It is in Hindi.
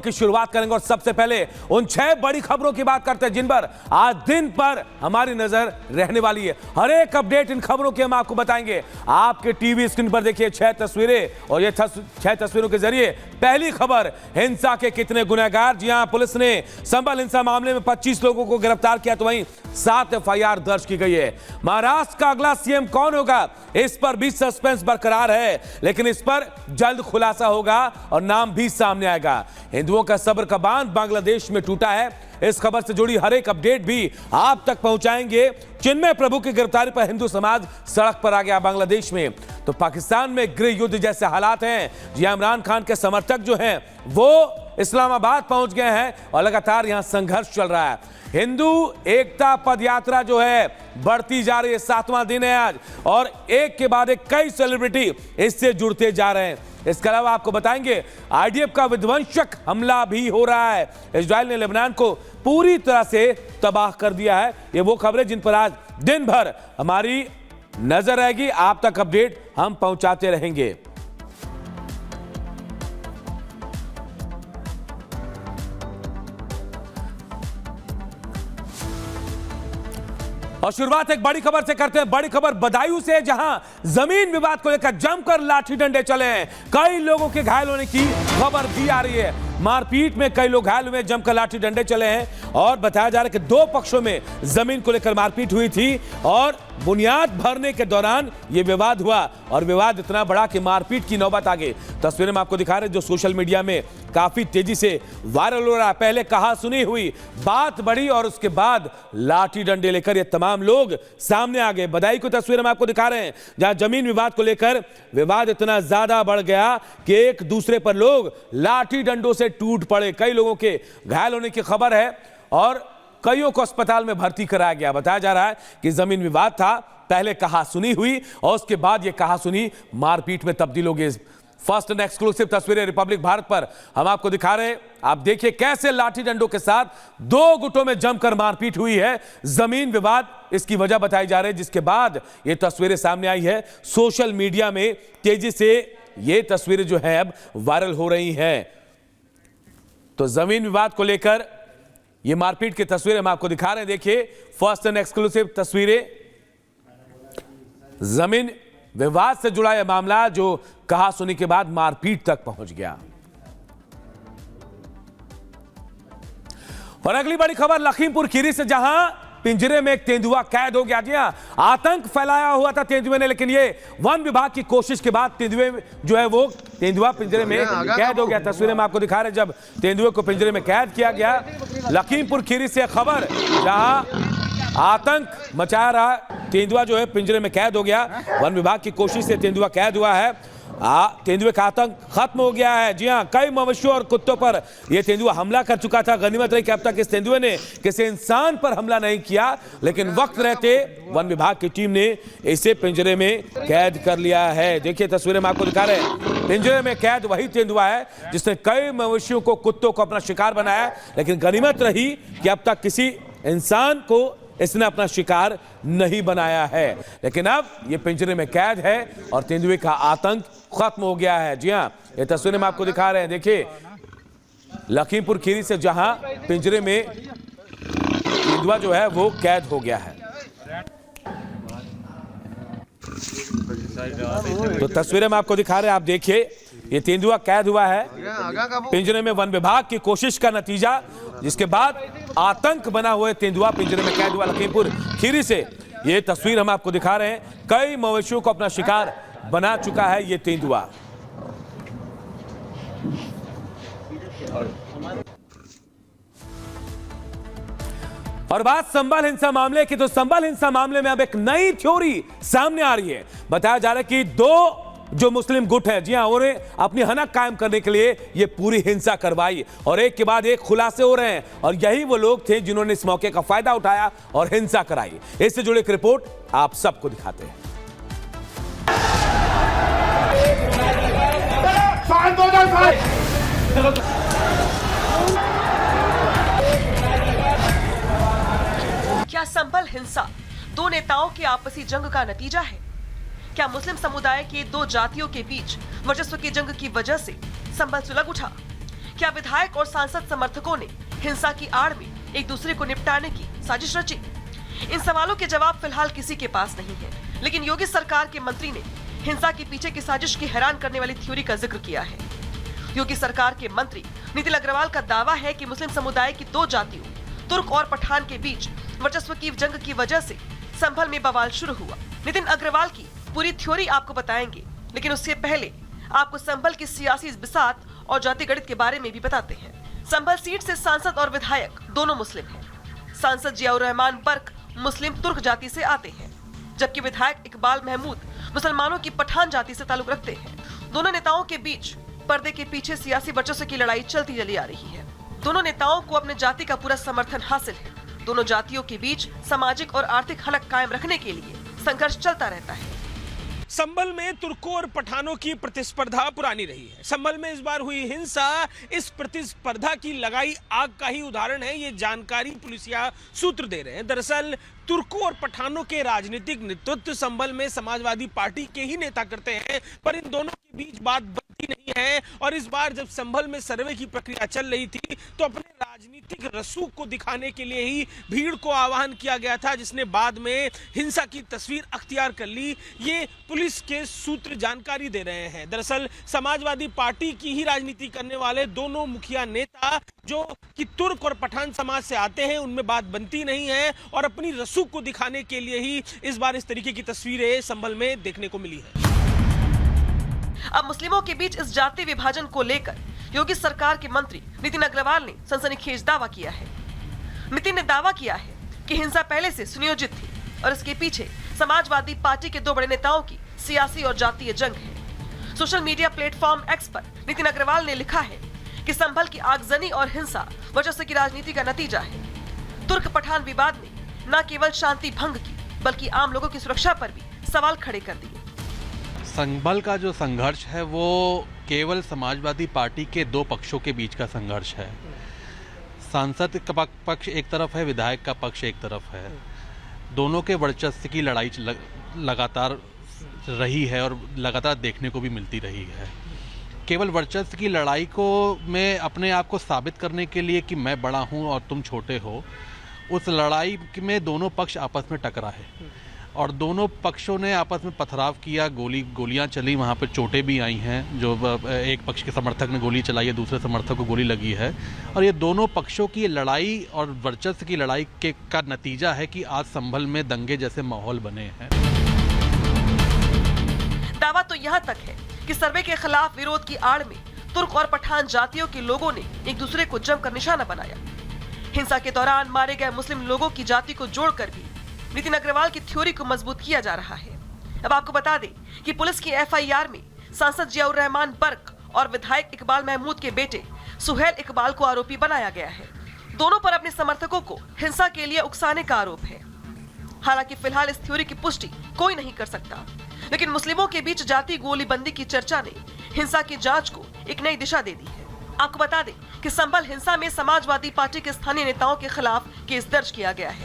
की शुरुआत करेंगे और सबसे पहले उन 6 बड़ी खबरों की बात करते हैं जिन पर आज दिन पर हमारी नजर रहने वाली है। हर एक अपडेट इन खबरों की हम आपको बताएंगे। आपके टीवी स्क्रीन पर देखिए 6 तस्वीरें और ये 6 तस्वीरों के जरिए पहली खबर, हिंसा के कितने गुनहगार। जी हां, पुलिस ने संभल हिंसा मामले में 25 लोगों को गिरफ्तार किया तो वहीं 7 एफआईआर दर्ज की गई है। महाराष्ट्र का अगला सीएम कौन होगा, इस पर भी सस्पेंस बरकरार है, लेकिन इस पर जल्द खुलासा होगा और नाम भी सामने आएगा। हिंदुओं का सब्र का बांध बांग्लादेश में टूटा है। इस खबर से जुड़ी हर एक अपडेट भी आप तक पहुंचाएंगे। चिन्मय प्रभु की गिरफ्तारी पर हिंदू समाज सड़क पर आ गया बांग्लादेश में, तो पाकिस्तान में गृह युद्ध जैसे हालात हैं। जी इमरान खान के समर्थक जो हैं वो इस्लामाबाद पहुंच गए हैं और लगातार यहां संघर्ष चल रहा है। हिंदू एकता पदयात्रा जो है बढ़ती जा रही है, 7वां दिन है आज और एक के बाद एक कई सेलिब्रिटी इससे जुड़ते जा रहे हैं। इसके अलावा आपको बताएंगे आईडीएफ का विध्वंसक हमला भी हो रहा है। इजराइल ने लेबनान को पूरी तरह से तबाह कर दिया है। ये वो खबरें जिन पर आज दिन भर हमारी नजर रहेगी, आप तक अपडेट हम पहुंचाते रहेंगे। और शुरुआत एक बड़ी खबर से करते हैं। बड़ी खबर बदायूं से, जहां जमीन विवाद को लेकर जमकर लाठी डंडे चले हैं। कई लोगों के घायल होने की खबर भी आ रही है। मारपीट में कई लोग घायल हुए, जमकर लाठी डंडे चले हैं और बताया जा रहा है कि 2 पक्षों में जमीन को लेकर मारपीट हुई थी और बुनियाद भरने के दौरान यह विवाद हुआ और विवाद इतना बड़ा कि मारपीट की नौबत आ गई। तस्वीरें हम आपको दिखा रहे हैं जो सोशल मीडिया में काफी तेजी से वायरल हो रहा है। पहले कहा सुनी हुई बात बढ़ी और उसके बाद लाठी डंडे लेकर ये तमाम लोग सामने आ गए। बदायूं की तस्वीर हम आपको दिखा रहे हैं जहां जमीन विवाद को लेकर विवाद इतना ज्यादा बढ़ गया कि एक दूसरे पर लोग लाठी डंडों से टूट पड़े। कई लोगों के घायल होने की खबर है और कईयों को अस्पताल में भर्ती कराया गया। बताया जा रहा है कि जमीन विवाद था, पहले कहा सुनी हुई और उसके बाद यह कहा सुनी मारपीट में तब्दील हो गई। फर्स्ट एंड एक्सक्लूसिव तस्वीरें रिपब्लिक भारत पर हम आपको दिखा रहे हैं। आप देखिए कैसे लाठी डंडों के साथ 2 गुटों में जमकर मारपीट हुई है। जमीन विवाद इसकी वजह बताई जा रही है, जिसके बाद ये तस्वीरें सामने आई है। सोशल मीडिया में तेजी से ये तस्वीरें जो है अब वायरल हो रही हैं। तो जमीन विवाद को लेकर ये मारपीट की तस्वीरें हम आपको दिखा रहे हैं। देखिए फर्स्ट एंड एक्सक्लूसिव तस्वीरें। जमीन विवाद से जुड़ा यह मामला जो कहा सुनी के बाद मारपीट तक पहुंच गया। और अगली बड़ी खबर लखीमपुर खीरी से, जहां पिंजरे में एक तेंदुआ कैद हो गया। जी हां, आतंक फैलाया हुआ था तेंदुए ने, लेकिन ये वन विभाग की कोशिश के बाद तेंदुए जो है वो तेंदुआ पिंजरे में कैद हो गया। तस्वीरें में आपको दिखा रहे हैं जब तेंदुए को पिंजरे में कैद किया गया। लखीमपुर खीरी से खबर, जहां आतंक मचाया रहा तेंदुआ जो है पिंजरे में कैद हो गया। वन विभाग की कोशिश से तेंदुआ कैद हुआ है। तेंदुए का आतंक खत्म हो गया है। जी हां, कई मवेशियों और कुत्तों पर यह तेंदुआ हमला कर चुका था। गनीमत रही कि अब तक इस तेंदुए ने किसी इंसान पर हमला नहीं किया, लेकिन वक्त रहते वन विभाग की टीम ने इसे पिंजरे में कैद कर लिया है। देखिए तस्वीरें में आपको दिखा रहे हैं, पिंजरे में कैद वही तेंदुआ है जिसने कई मवेशियों को, कुत्तों को अपना शिकार बनाया, लेकिन गनीमत रही कि अब तक किसी इंसान को इसने अपना शिकार नहीं बनाया है। लेकिन अब ये पिंजरे में कैद है और तेंदुए का आतंक खत्म हो गया है। जी हां, ये तस्वीरें हम आपको दिखा रहे हैं। देखिए लखीमपुर खीरी से, जहां पिंजरे में तेंदुआ जो है वो कैद हो गया है। तो तस्वीरें हम आपको दिखा रहे हैं, आप देखिए ये तेंदुआ कैद हुआ है पिंजरे में। वन विभाग की कोशिश का नतीजा, जिसके बाद आतंक बना हुआ तेंदुआ पिंजरे में कैद हुआ। लखीमपुर खीरी से ये तस्वीर हम आपको दिखा रहे हैं। कई मवेशियों को अपना शिकार बना चुका है ये तेंदुआ। और बात संभल हिंसा मामले की, तो संभल हिंसा मामले में अब एक नई थ्योरी सामने आ रही है। बताया जा रहा है कि 2 जो मुस्लिम गुट है, जी हां, उन्हें अपनी हनक कायम करने के लिए ये पूरी हिंसा करवाई और एक के बाद एक खुलासे हो रहे हैं। और यही वो लोग थे जिन्होंने इस मौके का फायदा उठाया और हिंसा कराई। इससे जुड़े एक रिपोर्ट आप सबको दिखाते हैं। क्या संभल हिंसा 2 नेताओं की आपसी जंग का नतीजा है? क्या मुस्लिम समुदाय के 2 जातियों के बीच वर्चस्व की जंग की वजह से संभल सुलग उठा? क्या विधायक और सांसद समर्थकों ने हिंसा की आड़ में एक दूसरे को निपटाने की साजिश रची? इन सवालों के जवाब फिलहाल किसी के पास नहीं है, लेकिन योगी सरकार के मंत्री ने हिंसा के पीछे की साजिश की हैरान करने वाली थ्योरी का जिक्र किया है। योगी सरकार के मंत्री नितिन अग्रवाल का दावा है कि मुस्लिम समुदाय की दो जातियों, तुर्क और पठान के बीच वर्चस्व की जंग की वजह से संभल में बवाल शुरू हुआ। नितिन अग्रवाल की पूरी थ्योरी आपको बताएंगे, लेकिन उससे पहले आपको संभल की सियासी बिसात और जाति गणित के बारे में भी बताते हैं। संभल सीट से सांसद और विधायक दोनों मुस्लिम हैं। सांसद जियाउर रहमान बर्क मुस्लिम तुर्क जाति से आते हैं, जबकि विधायक इकबाल महमूद मुसलमानों की पठान जाति से ताल्लुक रखते हैं। दोनों नेताओं के बीच पर्दे के पीछे सियासी वर्चस्व की लड़ाई चलती चली आ रही है। दोनों नेताओं को अपने जाति का पूरा समर्थन हासिल है। दोनों जातियों के बीच सामाजिक और आर्थिक हलक कायम रखने के लिए संघर्ष चलता रहता है। संभल में तुर्कों और पठानों की प्रतिस्पर्धा पुरानी रही है। संभल में इस बार हुई हिंसा इस प्रतिस्पर्धा की लगाई आग का ही उदाहरण है, ये जानकारी पुलिसिया सूत्र दे रहे हैं। दरअसल तुर्कों और पठानों के राजनीतिक नेतृत्व संभल में समाजवादी पार्टी के ही नेता करते हैं, पर इन दोनों के बीच बात बनती नहीं है। और इस बार जब संभल में सर्वे की प्रक्रिया चल रही थी तो अपने राजनीतिक रसूख को दिखाने के लिए ही भीड़ को आह्वान किया गया था, जिसने बाद में हिंसा की तस्वीर अख्तियार कर ली। ये पुलिस के सूत्र जानकारी दे रहे हैं। दरअसल समाजवादी पार्टी की ही राजनीति करने वाले दोनों मुखिया नेता जो कि तुर्क और पठान समाज से आते हैं, उनमें बात बनती नहीं है और अपनी रसूख को दिखाने के लिए ही इस बार इस तरीके की तस्वीरें संभल में देखने को मिली है। अब मुस्लिमों के बीच इस जाति विभाजन को लेकर योगी सरकार के मंत्री नितिन अग्रवाल ने सनसनीखेज दावा किया है। नितिन ने दावा किया है कि हिंसा पहले से सुनियोजित थी और इसके पीछे समाजवादी पार्टी के दो बड़े नेताओं की सियासी और जातीय जंग है। सोशल मीडिया प्लेटफॉर्म एक्स पर नितिन अग्रवाल ने लिखा है कि संभल की आगजनी और हिंसा वर्चस्व की राजनीति का नतीजा है। तुर्क पठान विवाद ने न केवल शांति भंग की, बल्कि आम लोगों की सुरक्षा पर भी सवाल खड़े कर दिए। संभल का जो संघर्ष है वो केवल समाजवादी पार्टी के दो पक्षों के बीच का संघर्ष है। सांसद का पक्ष एक तरफ है, विधायक का पक्ष एक तरफ है। दोनों के वर्चस्व की लड़ाई लगातार रही है और लगातार देखने को भी मिलती रही है। केवल वर्चस्व की लड़ाई को में अपने आप को साबित करने के लिए कि मैं बड़ा हूं और तुम छोटे हो, उस लड़ाई में दोनों पक्ष आपस में टकराए और दोनों पक्षों ने आपस में पथराव किया। गोलियां चली, वहाँ पर चोटें भी आई हैं। जो एक पक्ष के समर्थक ने गोली चलाई है, दूसरे समर्थक को गोली लगी है। और ये दोनों पक्षों की लड़ाई और वर्चस्व की लड़ाई का नतीजा है कि आज संभल में दंगे जैसे माहौल बने हैं। दावा तो यहाँ तक है कि सर्वे के खिलाफ विरोध की आड़ में तुर्क और पठान जातियों के लोगों ने एक दूसरे को जमकर निशाना बनाया। हिंसा के दौरान मारे गए मुस्लिम लोगों की जाति को जोड़कर भी नितिन अग्रवाल की थ्योरी को मजबूत किया जा रहा है। अब आपको बता दें कि पुलिस की एफआईआर में सांसद जियाउर रहमान बर्क और विधायक इकबाल महमूद के बेटे सुहेल इकबाल को आरोपी बनाया गया है। दोनों पर अपने समर्थकों को हिंसा के लिए उकसाने का आरोप है। हालांकि फिलहाल इस थ्योरी की पुष्टि कोई नहीं कर सकता, लेकिन मुस्लिमों के बीच जाति गोलीबंदी की चर्चा ने हिंसा की जांच को एक नई दिशा दे दी है। आपको बता दें कि संभल हिंसा में समाजवादी पार्टी के स्थानीय नेताओं के खिलाफ केस दर्ज किया गया है।